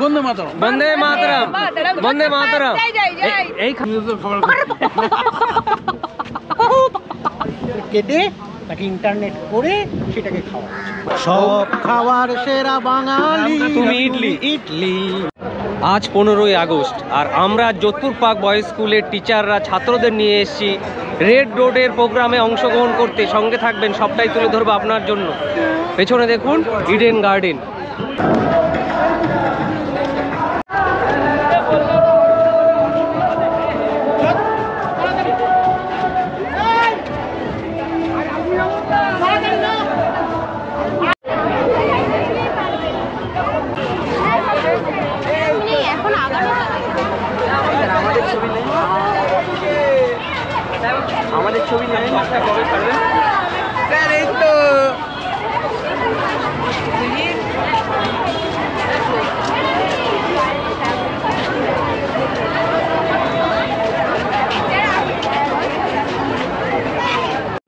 বন্দে মাতরম, বন্দে মাতরম, বন্দে মাতরম। এই কেটে তাকে ইন্টারনেট করে সেটাকে খাওয়া। সব খাবার সেরা বাঙালি। তুমি ইডলি। ইডলি। আজ 15ই আগস্ট আর আমরা যোধপুর পার্ক বয়েজ স্কুলের টিচাররা ছাত্রদের নিয়ে এসেছি রেড রোডের প্রোগ্রামে অংশগ্রহণ করতে। সঙ্গে থাকবেন, সবটাই তুলে ধরবো আপনার জন্য। পেছনে দেখুন ইডেন গার্ডেন। আমাদের ছবি নেই, কবে ছাড়বেন? স্যার এই তো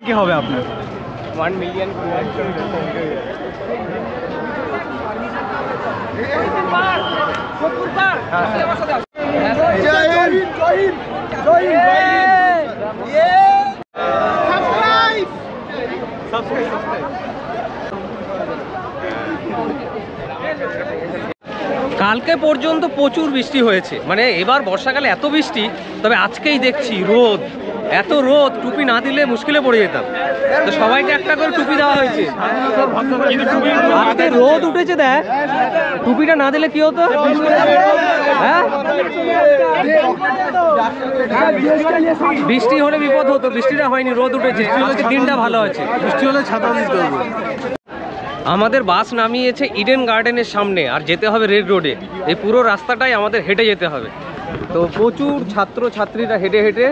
কি হবে আপনার? 1 মিলিয়ন। কালকে পর্যন্ত প্রচুর বৃষ্টি হয়েছে, মানে এবার বর্ষাকালে এত বৃষ্টি। তবে আজকেই দেখছি রোদ, এত রোদ, টুপি না দিলে মুশকিলে পড়ে যেতাম। তো সবাইকে একটা করে টুপি দেওয়া হয়েছে। আজকে রোদ উঠেছে, দেখ টুপিটা না দিলে কি হতো? হ্যাঁ, বৃষ্টি হলে বিপদ হতো, বৃষ্টিটা হয়নি, রোদ উঠেছে, দিনটা ভালো আছে। বৃষ্টি হলে ছাতা দিতে হবে। আমাদের বাস নামিয়েছে ইডেন গার্ডেনের সামনে, আর যেতে হবে রেড রোডে। এই পুরো রাস্তাটাই আমাদের হেঁটে যেতে হবে। তো প্রচুর ছাত্র ছাত্রীরা হেঁটে হেঁটে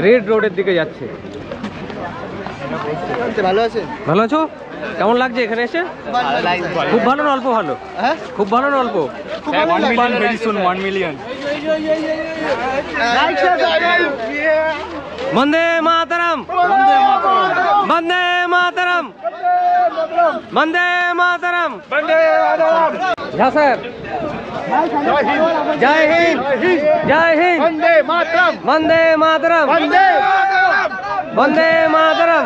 রেড রোডের দিকে যাচ্ছে। ভালো আছে? ভালো আছো? কেমন লাগছে এখানে এসে? খুব ভালো না অল্প ভালো? খুব ভালো না অল্প? 1 মিলিয়ন ভেরি সুন, 1 মিলিয়ন। বন্দে মাতরম, বন্দে মাতরম, বন্দে মাতরম। ঝা স্যার, জয় হিন্দ, জয় হিন্দ, বন্দে মাতরম, বন্দে মাতরম, বন্দে মাতরম, বন্দে মাতরম।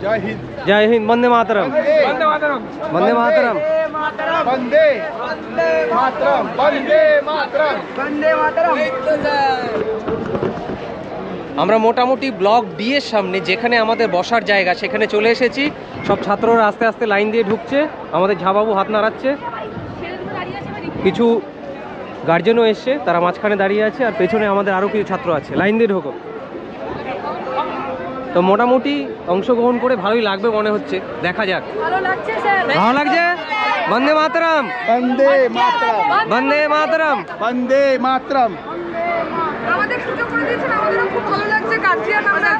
জয় হিন্দ, জয় হিন্দ, বন্দে মাতরম, বন্দে মাতরম, বন্দে মাতরম, বন্দে মাতরম, বন্দে মাতরম, বন্দে মাতরম। আমরা মোটামুটি ব্লক ডি এর সামনে, যেখানে আমাদের বসার জায়গা, সেখানে চলে এসেছি। সব ছাত্ররা আস্তে আস্তে লাইন দিয়ে ঢুকছে। আমাদের ঝাবাবু হাত নাড়াচ্ছে, কিছু গার্জেনও এসছে, তারা মাঝখানে দাঁড়িয়ে আছে, আর পেছনে আমাদের আরও কিছু ছাত্র আছে। লাইন দিয়ে ঢোকো। তো মোটামুটি অংশগ্রহণ করে ভালোই লাগবে মনে হচ্ছে, দেখা যাক। ভালো লাগছে স্যার, ভালো লাগছে। বন্দে মাতরম, বন্দে মাতরম, বন্দে মাতরম, বন্দে মাতরম। আমাদের সুযোগ করে দিয়েছেন, আমাদেরও খুব ভালো লাগছে। গার্জিয়ান আমরা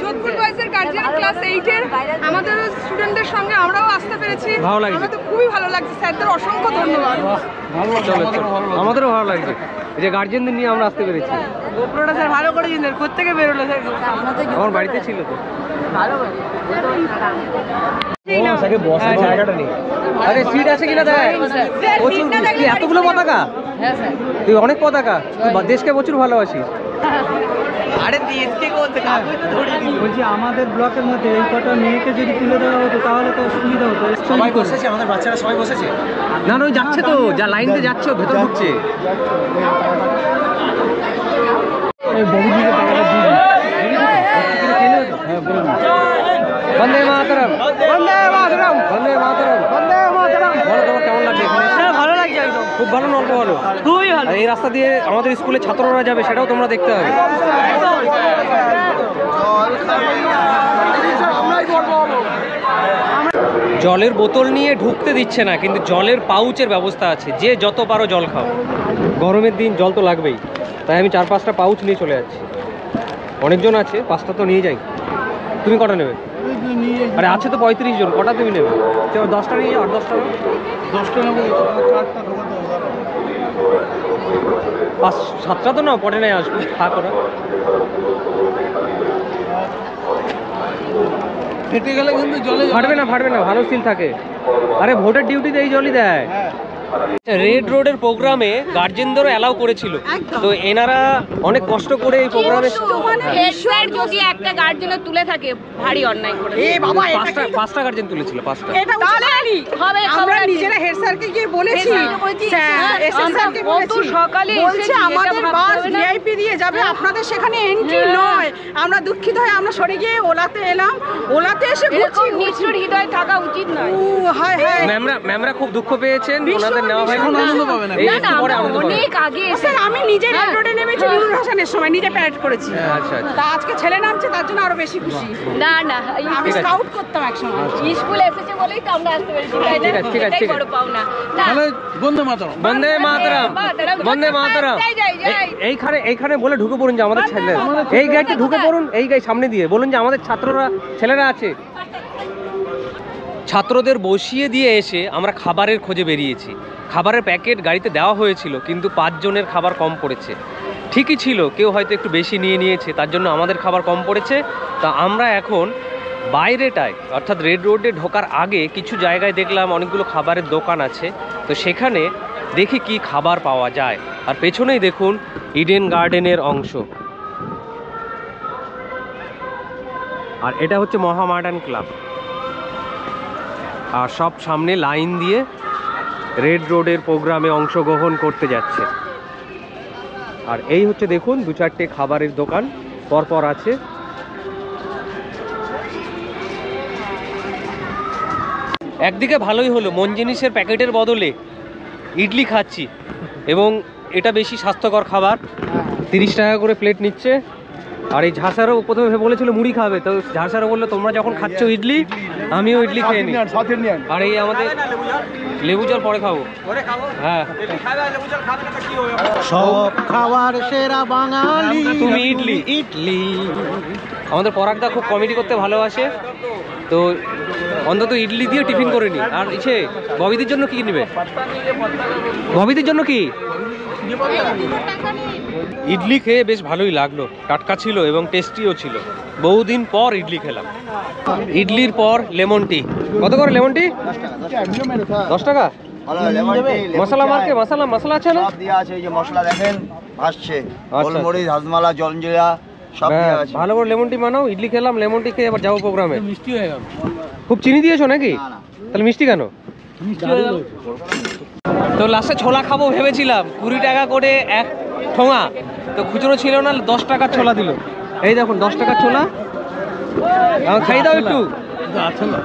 যোধপুর বয়েজের গার্জিয়ান ক্লাস 8 এর আমাদের স্টুডেন্টদের সঙ্গে আমরাও আসতে পেরেছি। ভালো লাগছে। আমাদের খুবই ভালো লাগছে, স্যারদের অসংখ্য ধন্যবাদ। আমাদেরও ভালো লাগছে, এই যে গার্জেনদের নিয়ে আমরা আসতে পেরেছি। গোপ্রোটা স্যার ভালো করে দিলেন, কোত্থেকে বেরোলো স্যার? আমার বাড়িতে ছিল তো। ভালো বসার জায়গাটা নেই। আরে সিট আছে কিনা দেখ। প্রচুর কি এতগুলো পতাকা? হ্যাঁ স্যার। তুই অনেক পতাকা, তুই দেশকে প্রচুর ভালোবাসিস। আরে দেশকে কোথায় কাগজ তো ধরিয়ে দিল। বলছি আমাদের ব্লকের মধ্যে এই কটা মেয়েকে যদি তুলে দেওয়া হতো তাহলে তো সুবিধা হতো। সবাই বসেছে, আমাদের বাচ্চারা সবাই বসেছে। না না, ওই যাচ্ছে তো, যা লাইন দিয়ে যাচ্ছে, ও ভেতর ঢুকছে। বন্দে মাতরম, বন্দে মাতরম, বন্দে মাতরম, বন্দে মাতরম। বলো তোমার কেমন লাগছে এখানে? ভালো লাগছে একদম, খুব ভালো না অল্প ভালো? খুবই ভালো। আর এই রাস্তা দিয়ে আমাদের স্কুলের ছাত্ররা যাবে, সেটাও তোমরা দেখতে হবে। জলের বোতল নিয়ে ঢুকতে দিচ্ছে না, কিন্তু জলের পাউচের ব্যবস্থা আছে, যে যত পারো জল খাও। গরমের দিন জল তো লাগবেই, তাই আমি 4-5টা পাউচ নিয়ে চলে যাচ্ছি। অনেকজন আছে, 5টা তো নিয়ে যাই। তুমি কটা নেবে? আরে আছে তো 35 জন, কটা তুমি নেবে? 10টা নিয়ে যাও। 10টা নেবো, 7টা তো না, পরে নেই আসবো, থাক ওরা। ফেটে গেলে কিন্তু জলে ফাটবে না, ভালো সিল থাকে। আরে ভোটের ডিউটিতে এই জলই দেয়। রেড রোডের প্রোগ্রামে গার্জেনদেরও অ্যালাউ করেছিল, তো এনারা অনেক কষ্ট করে এই প্রোগ্রামে যদি একটা গার্জেনের তুলে থাকে ভারী অন্যায় করে। পাঁচটা গার্জেন তুলেছিল, 5টা। আমরা নিজেরা হেড স্যারকে গিয়ে বলেছি, স্যারকে বলেছি, সকালে বলছে আমাদের বাস ভিআইপি দিয়ে যাবে, আপনাদের সেখানে এন্ট্রি নয়। আমরা দুঃখিত হয়ে আমরা সরে গিয়ে ওলাতে এলাম। ওলাতে এসে বলছি নিষ্ঠুর হৃদয় থাকা উচিত নয়। হায় হায়, ম্যামরা খুব দুঃখ পেয়েছেন, ওনাদের নেওয়া হয় আনন্দ পাবে না। অনেক আগে স্যার আমি নিজে রেড রোডে নেমেছি নুরুল হাসানের সময়, নিজে প্যারেড করেছি। আচ্ছা আচ্ছা, তা আজকে ছেলে নামছে তার জন্য আরো বেশি খুশি। না আমি স্কাউট করতাম একসময়। স্কুল এসেছে বলেই তো আমরা আসতে পেরেছি, তাই না? ঠিক আছে, এটাই বড় পাওনা। তাহলে বন্দে মাতরম। বন্দে মাতরম। এইখানে বলে ঢুকে পড়ুন যে আমাদের ছেলে, এই গেটে ঢুকে পড়ুন, এই গেট সামনে দিয়ে বলুন যে আমাদের ছেলেরা আছে। ছাত্রদের বসিয়ে দিয়ে এসে আমরা খাবারের খোঁজে বেরিয়েছি। খাবারের প্যাকেট গাড়িতে দেওয়া হয়েছিল, কিন্তু 5 জনের খাবার কম পড়েছে। ঠিকই ছিল, কেউ হয়তো একটু বেশি নিয়েছে, তার জন্য আমাদের খাবার কম পড়েছে। তা আমরা এখন বাইরেটায়, অর্থাৎ রেড রোডে ঢোকার আগে কিছু জায়গায় দেখলাম অনেকগুলো খাবারের দোকান আছে, তো সেখানে দেখি কি খাবার পাওয়া যায়। আর পেছনেই দেখুন ইডেন গার্ডেনের অংশ, আর এটা হচ্ছে মহামাডান ক্লাব। আর সব সামনে লাইন দিয়ে রেড রোডের প্রোগ্রামে অংশগ্রহণ করতে যাচ্ছে। আর এই হচ্ছে দেখুন 2-4টে খাবারের দোকান পরপর আছে। একদিকে ভালোই হলো, মন জিনিসের প্যাকেটের বদলে ইডলি খাচ্ছি, এবং এটা বেশি স্বাস্থ্যকর খাবার। 30 টাকা করে প্লেট নিচ্ছে। আর এই ঝাঁসারও প্রথমে বলেছিল মুড়ি খাবে, তো ঝাঁসারও বললো তোমরা যখন খাচ্ছ ইডলি, আমিও ইডলি খেয়ে নিই। আর এই আমাদের লেবু জল পরে খাবো। হ্যাঁ, সব খাওয়ার সেরা বাঙালি তুমি ইডলি। আমাদের পরাগদা খুব কমেডি করতে ভালোবাসে, তো অন্তত ইডলি দিয়ে টিফিন করে নি। আর ইচ্ছে ববিদির জন্য কি নেবে? ববিদির জন্য কি? ইডলি খেয়ে বেশ ভালোই লাগলো, টাটকা ছিল এবং টেস্টিও ছিল। বহুদিন পর ইডলি খেলাম। ইডলির পর লেমন টি। কত করে লেমন টি? 10 টাকা। মশলা মার্কে মশলা আছে না? সব দেয়া আছে, এই যে মশলা দেখেন ভাসছে, গোলমরিচ, হাজমালা, জলজিরা সব দেয়া আছে। ভালো করে লেমন টি বানাও। ইডলি খেলাম, লেমন টি খেয়ে এবার যাবো প্রোগ্রামে। মিষ্টি হয়ে গেল। খুব চিনি দিয়েছো নাকি? তাহলে মিষ্টি কেন? তো লাস্টে ছোলা খাবো ভেবেছিলাম, 20 টাকা করে এক ঠোঙা, তো খুচরো ছিল না, 10 টাকার ছোলা দিল। এই দেখুন 10 টাকার ছোলা, খাই দাও একটু। আছে না,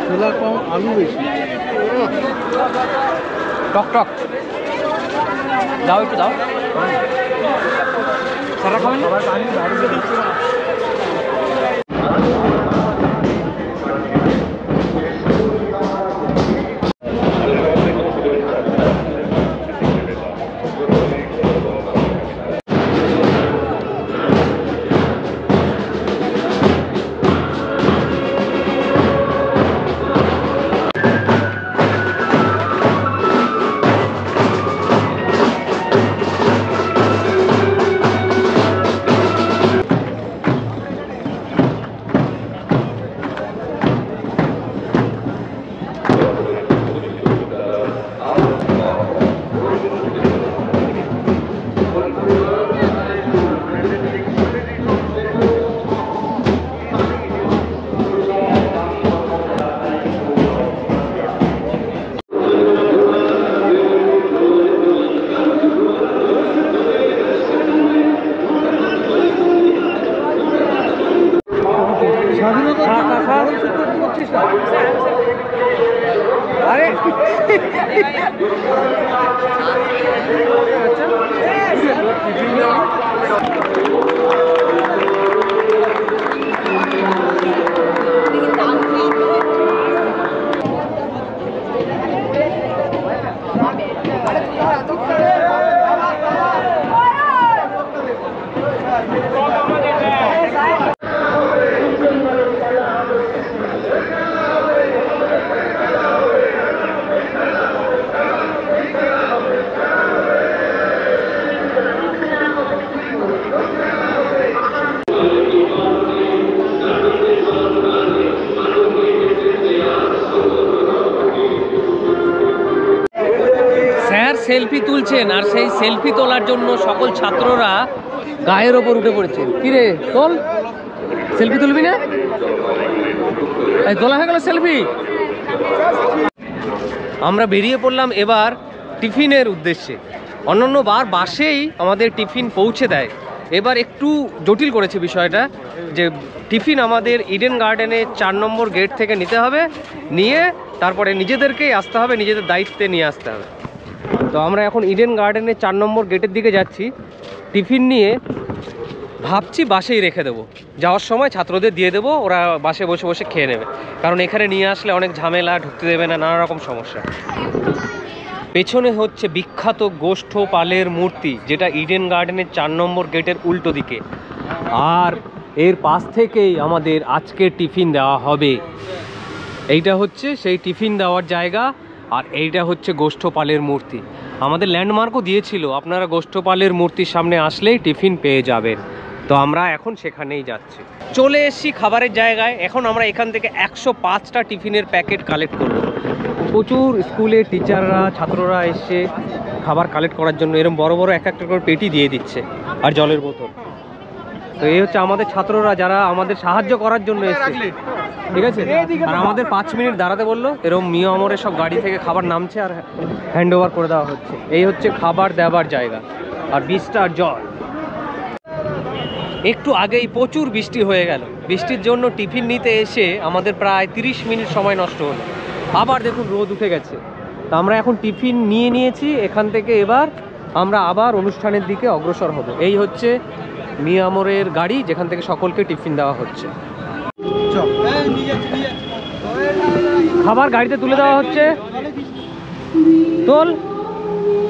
ছোলা কম, আলু বেশি, টক টক দাও, একটু দাও। সারা খাবেন? সেলফি তুলছেন, আর সেই সেলফি তোলার জন্য সকল ছাত্ররা গায়ের ওপর উঠে পড়েছে। কিরে তোল, সেলফি তুলবি না? তোলা হয়ে গেল সেলফি। আমরা বেরিয়ে পড়লাম এবার টিফিনের উদ্দেশ্যে। অন্যান্য বার বাসেই আমাদের টিফিন পৌঁছে দেয়, এবার একটু জটিল করেছে বিষয়টা, যে টিফিন আমাদের ইডেন গার্ডেনে 4 নম্বর গেট থেকে নিতে হবে, নিয়ে তারপরে নিজেদেরকেই আসতে হবে, নিজেদের দায়িত্বে নিয়ে আসতে হবে। তো আমরা এখন ইডেন গার্ডেনের 4 নম্বর গেটের দিকে যাচ্ছি। টিফিন নিয়ে ভাবছি বাসেই রেখে দেবো, যাওয়ার সময় ছাত্রদের দিয়ে দেবো, ওরা বাসে বসে বসে খেয়ে নেবে, কারণ এখানে নিয়ে আসলে অনেক ঝামেলা, ঢুকতে দেবে না, নানা রকম সমস্যা। পেছনে হচ্ছে বিখ্যাত গোষ্ঠপালের মূর্তি, যেটা ইডেন গার্ডেনের 4 নম্বর গেটের উল্টো দিকে, আর এর পাশ থেকেই আমাদের আজকের টিফিন দেওয়া হবে। এইটা হচ্ছে সেই টিফিন দেওয়ার জায়গা, আর এইটা হচ্ছে গোষ্ঠপালের মূর্তি। আমাদের ল্যান্ডমার্কও দিয়েছিল, আপনারা গোষ্ঠপালের মূর্তির সামনে আসলেই টিফিন পেয়ে যাবেন। তো আমরা এখন সেখানেই যাচ্ছি। চলে এসেছি খাবারের জায়গায়। এখন আমরা এখান থেকে 105টা টিফিনের প্যাকেট কালেক্ট করব। প্রচুর স্কুলের টিচাররা, ছাত্ররা এসে খাবার কালেক্ট করার জন্য এরকম বড় বড় এক একটা করে পেটি দিয়ে দিচ্ছে, আর জলের বোতল। তো এই হচ্ছে আমাদের ছাত্ররা, যারা আমাদের সাহায্য করার জন্য এসেছে, ঠিক আছে। আর আমাদের 5 মিনিট দাঁড়াতে বললো, এরকম মিও আমরের সব গাড়ি থেকে খাবার নামছে আর হ্যান্ড ওভার করে দেওয়া হচ্ছে। এই হচ্ছে খাবার দেওয়ার জায়গা, আর বৃষ্টার জল। একটু আগেই প্রচুর বৃষ্টি হয়ে গেল, বৃষ্টির জন্য টিফিন নিতে এসে আমাদের প্রায় 30 মিনিট সময় নষ্ট হলো। আবার দেখুন রোদ উঠে গেছে। তো আমরা এখন টিফিন নিয়ে নিয়েছি, এখান থেকে এবার আমরা আবার অনুষ্ঠানের দিকে অগ্রসর হব। এই হচ্ছে মিও আমরের গাড়ি, যেখান থেকে সকলকে টিফিন দেওয়া হচ্ছে। খাবার গাড়িতে তুলে দেওয়া হচ্ছে। তোল,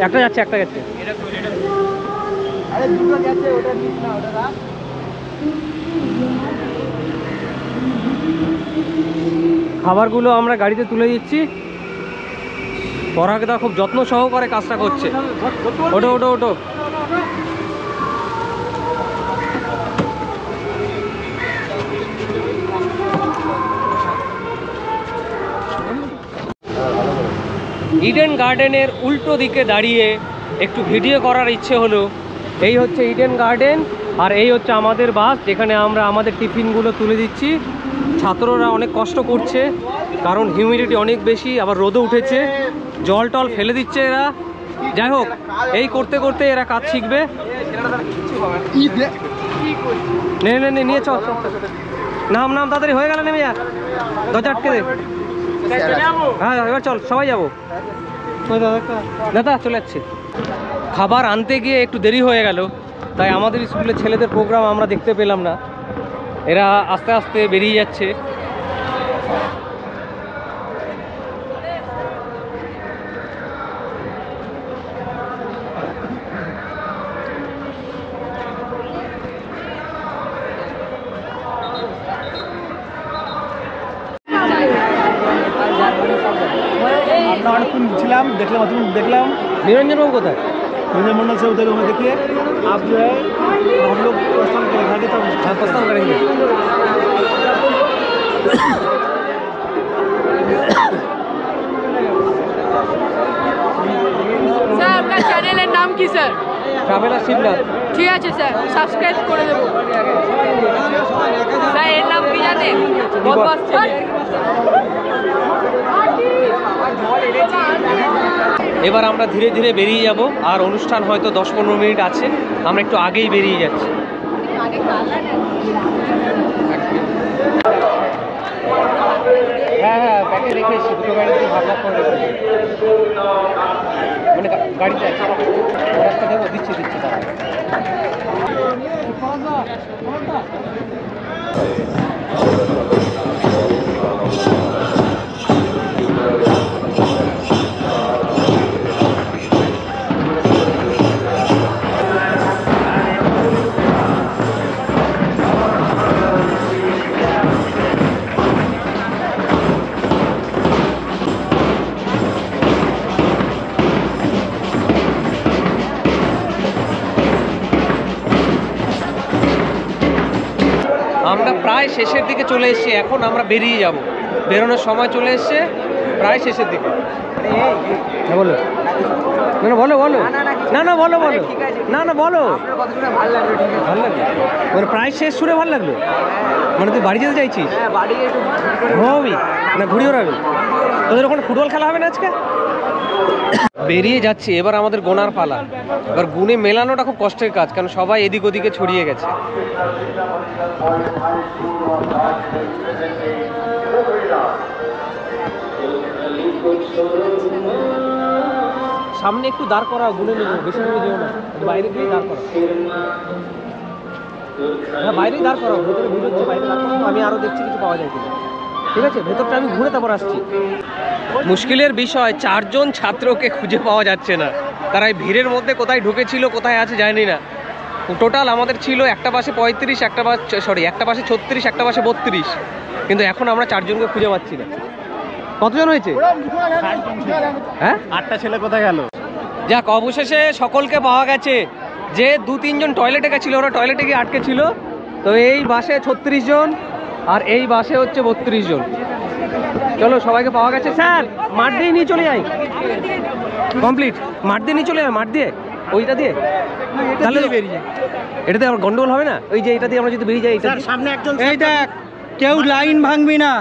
একটা যাচ্ছে, একটা গেছে। খাবারগুলো আমরা গাড়িতে তুলে দিচ্ছি। পরাগদা খুব যত্ন সহকারে কাজটা করছে। ওটো ওটো ওটো। ইডেন গার্ডেনের উল্টো দিকে দাঁড়িয়ে একটু ভিডিও করার ইচ্ছে হলো। এই হচ্ছে ইডেন গার্ডেন, আর এই হচ্ছে আমাদের বাস, যেখানে আমরা আমাদের টিফিনগুলো তুলে দিচ্ছি। ছাত্ররা অনেক কষ্ট করছে, কারণ হিউমিডিটি অনেক বেশি, আবার রোদও উঠেছে, জল টল ফেলে দিচ্ছে এরা। যাই হোক, এই করতে করতে এরা কাজ শিখবে। নে নে নে, নিয়ে চল, নাম নাম তাড়াতাড়ি হয়ে গেল, নেমে যা, দরজা আটকে দে। হ্যাঁ এবার চল, সবাই যাবো। দাদা চলে যাচ্ছে। খাবার আনতে গিয়ে একটু দেরি হয়ে গেল, তাই আমাদের স্কুলের ছেলেদের প্রোগ্রাম আমরা দেখতে পেলাম না। এরা আস্তে আস্তে বেরিয়ে যাচ্ছে। আমরা অনেকক্ষণ ছিলাম, দেখলাম অতক্ষণ দেখলাম। निरंजन बाबू कोথায়? निरंजन मंडल से उधर हमें देखिए। आप जो है हम लोग प्रस्थान करेंगे, तब हाँ प्रस्थान करेंगे। স্যার আপনার চ্যানেলের নাম কি স্যার? ট্রাভেলার শিবনাথ। ঠিক আছে স্যার, সাবস্ক্রাইব করে দেবো। স্যার এর নাম কি জানেন? বদমাস ছেলে। এবার আমরা ধীরে ধীরে বেরিয়ে যাব, আর অনুষ্ঠান হয়তো 10-15 মিনিট আছে, আমরা একটু আগেই বেরিয়ে যাচ্ছি। হ্যাঁ হ্যাঁ, ব্যাগে রেখে এসেছি, দুটো গাড়িতে ভাগ ভাগ করে রেখেছি, মানে গাড়িতে আছে। একটা দেবো, দিচ্ছি দিচ্ছি তারা। আমরা প্রায় শেষের দিকে চলে এসেছি, এখন আমরা বেরিয়ে যাব। বেরোনোর সময় চলে এসছে, প্রায় শেষের দিকে। হ্যাঁ বলো। না না বলো বলো না না বলো বলো না না বলো ভালো লাগলো মানে প্রায় শেষ শুনে ভালো লাগলো মানে তুই বাড়ি যেতে চাইছিস ঘুমাবি না ঘুরিয়ে ওড়াবি তোদের ওখানে ফুটবল খেলা হবে না আজকে বেরিয়ে যাচ্ছি এবার আমাদের গোনার পালা এবার গুনে মেলানোটা খুব কষ্টের কাজ কারণ সবাই এদিক ওদিকে ছড়িয়ে গেছে সামনে একটু দাঁড় করা গুনে নেবো বেশি দূরে যেও না বাইরে গিয়ে দাঁড় করা হ্যাঁ বাইরেই দাঁড় করাও ভেতরে ভিড় হচ্ছে বাইরে দাঁড় করাও আমি আরও দেখছি কিছু পাওয়া যায় কিনা ঠিক আছে ভেতরটা আমি ঘুরে তারপর আসছি মুশকিলের বিষয় 4 জন ছাত্রকে খুঁজে পাওয়া যাচ্ছে না তারা এই ভিড়ের মধ্যে কোথায় ঢুকেছিল কোথায় আছে জানি না টোটাল আমাদের ছিল একটা পাশে 35 একটা পাশে 36 একটা পাশে 32 কিন্তু এখন আমরা 4 জনকে খুঁজে পাচ্ছি না কতজন হয়েছে হ্যাঁ 8টা ছেলে কোথায় গেল যাক অবশেষে সকলকে পাওয়া গেছে যে 2-3 জন টয়লেটে গেছিল ওরা টয়লেটে গিয়ে আটকে ছিল তো এই বাসে 36 জন আর এই বাসে হচ্ছে 32 জন চলো সবাইকে পাওয়া গেছে স্যার মাঠ দিয়ে নিয়ে চলে যাই কমপ্লিট মাঠ দিয়ে নিয়ে চলে যাবে মাঠ দিয়ে ওইটা দিয়ে তাহলে বেরিয়ে যায় এটাতে আমার গন্ডগোল হবে না ওই যে এটা দিয়ে আমরা যদি বেরিয়ে যাই সামনে একজন এই দেখ কেউ লাইন ভাঙবি না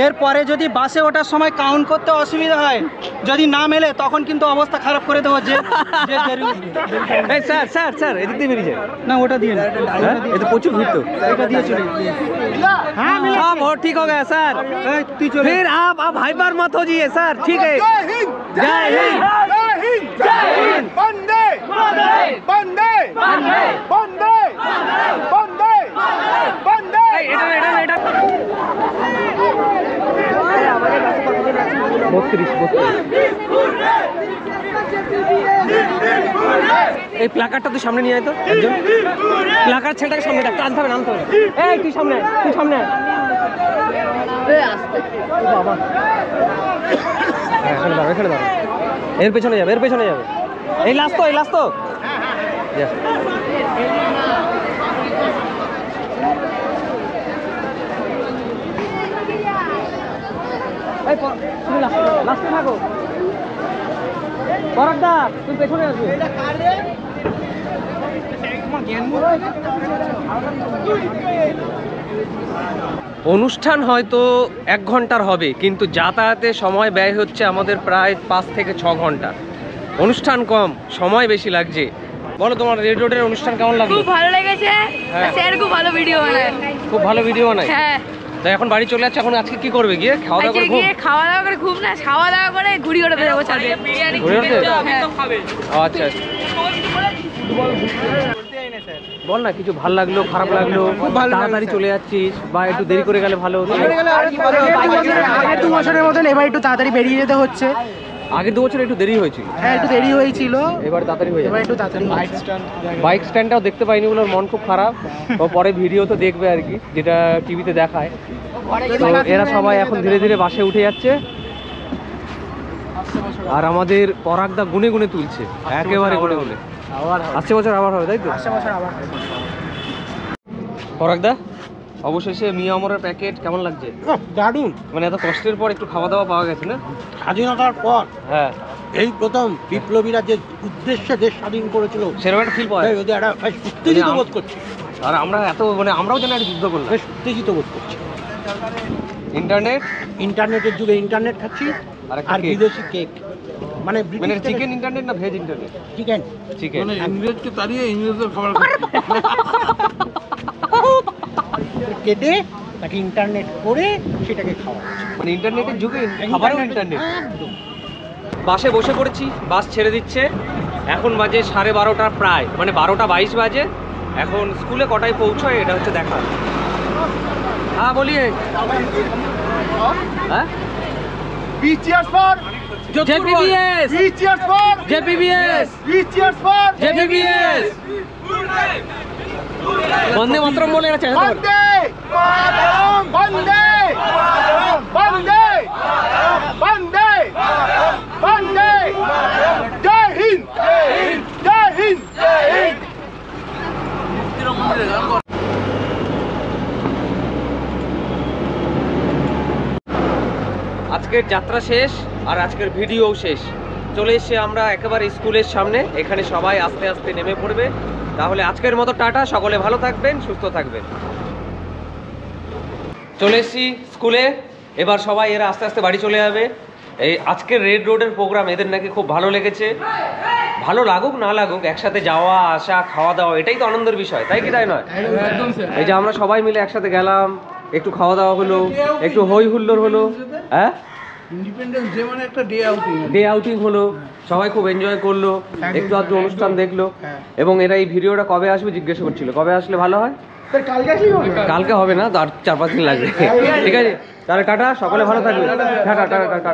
এরপরে যদি বাসে ওঠার সময় কাউন্ট করতে অসুবিধা হয় যদি না মেলে তখন কিন্তু অবস্থা খারাপ করে দেবো যে স্যার স্যার স্যার এদিক দিয়ে বেরিয়ে যায় না ওটা দিয়ে না এটা প্রচুর ভিড় তো এটা দিয়ে চলে हाँ सब और ठीक हो गया सर फिर आप हाइपर मत हो जाइए सर ठीक है जय हिंद जय हिंद बंदे बंदे बंदे बंदे बंदे এই প্লাকারটা তুই সামনে নিয়ে আয় তো একজন প্লাকার ছেলেটাকে সামনে ডাক আনতে হবে নামতে হবে এই তুই সামনে বাবা এখানে দাঁড়া এর পেছনে যাবে এই লাস্ট তো যা এই তুমি লাস্টে থাকো পরাগদা তুমি পেছনে আসবে অনুষ্ঠান হয়তো 1 ঘন্টার হবে কিন্তু যাতায়াতে সময় ব্যয় হচ্ছে আমাদের প্রায় 5 থেকে 6 ঘন্টা অনুষ্ঠান কম সময় বেশি লাগছে বলো তোমার রেড রোডের অনুষ্ঠান কেমন লাগলো খুব ভালো লেগেছে স্যার খুব ভালো ভিডিও বানায় হ্যাঁ তাই এখন বাড়ি চলে যাচ্ছে এখন আজকে কি করবে গিয়ে খাওয়া দাওয়া করে ঘুম খাওয়া দাওয়া করে ঘুরি ওড়াতে যাবো ছাদে ঘুরে ওড়াতে আচ্ছা বল না কিছু ভালো লাগলো খারাপ লাগলো তাড়াতাড়ি চলে যাচ্ছিস বা একটু দেরি করে গেলে ভালো হতো আগে 2 বছরের মতন এবার একটু তাড়াতাড়ি বেরিয়ে যেতে হচ্ছে আগে 2 বছর একটু দেরি হয়েছিল হ্যাঁ একটু দেরি হয়েছিল এবার তাড়াতাড়ি হয়ে যাবে এবার একটু তাড়াতাড়ি বাইক স্ট্যান্ডটাও দেখতে পাইনি বলে ওর মন খুব খারাপ ও পরে ভিডিও তো দেখবে আর কি যেটা টিভিতে দেখায় তো এরা সবাই এখন ধীরে ধীরে বাসে উঠে যাচ্ছে আর আমাদের পরাগদা গুনে গুনে তুলছে একেবারে গুনে গুনে আসছে বছর আবার হবে তাই তো পরাগদা অবশেষে মিয়া আমরের প্যাকেট কেমন লাগছে দারুণ মানে এত কষ্টের পর একটু খাওয়া দাওয়া পাওয়া গেছে না স্বাধীনতার পর হ্যাঁ এই প্রথম বিপ্লবীরা যে উদ্দেশ্যে দেশ স্বাধীন করেছিল সেরকম একটা ফিল পাওয়া যায় ওদের একটা উত্তেজিত বোধ করছে আর আমরা এত মানে আমরাও যেন একটা যুদ্ধ করলাম বেশ উত্তেজিত বোধ করছি ইন্টারনেটের যুগে ইন্টারনেট খাচ্ছি আর বিদেশি কেক মানে চিকেন ইন্টারনেট না ভেজ ইন্টারনেট চিকেন মানে ইংরেজকে তাড়িয়ে ইংরেজদের খাবার কেটে তাকে ইন্টারনেট করে সেটাকে খাওয়া মানে ইন্টারনেটের যুগে খাবারও ইন্টারনেট বাসে বসে পড়েছি বাস ছেড়ে দিচ্ছে এখন বাজে 12:30 প্রায় মানে 12:22 বাজে এখন স্কুলে কটায় পৌঁছয় এটা হচ্ছে দেখা হ্যাঁ বলিয়ে হ্যাঁ cheers for JPBS cheers for JPBS cheers for JPBS বন্দে মাতরম বলে এরা চেষ্টা করে বন্দে বন্দে বন্দে বন্দে জয় হিন্দ জয় হিন্দ জয় হিন্দ আজকের যাত্রা শেষ আর আজকের ভিডিও শেষ চলে এসে আমরা একেবারে স্কুলের সামনে, এখানে সবাই আস্তে আস্তে নেমে পড়বে। তাহলে আজকের মতো টাটা, সকলে ভালো থাকবেন, সুস্থ থাকবেন। চলে এসেছি স্কুলে, এবার সবাই এরা আস্তে আস্তে বাড়ি চলে যাবে। এই আজকের রেড রোডের প্রোগ্রাম এদের নাকি খুব ভালো লেগেছে। ভালো লাগুক না লাগুক, একসাথে যাওয়া আসা খাওয়া দাওয়া এটাই তো আনন্দের বিষয়, তাই কি তাই নয়? এই যে আমরা সবাই মিলে একসাথে গেলাম, একটু খাওয়া দাওয়া হলো, একটু হই হুল্লোড় হলো, হ্যাঁ ইন্ডিপেন্ডেন্স ডে মানে একটা ডে আউটিং, ডে আউটিং হলো, সবাই খুব এনজয় করলো, একটু আধটু অনুষ্ঠান দেখলো। এবং এরা এই ভিডিওটা কবে আসবে জিজ্ঞেস করছিল, কবে আসলে ভালো হয়? কালকে হবে না, তো আর 4-5 দিন লাগবে। ঠিক আছে, তাহলে টাটা, সকলে ভালো থাকবে, টাটা টাটা টাটা।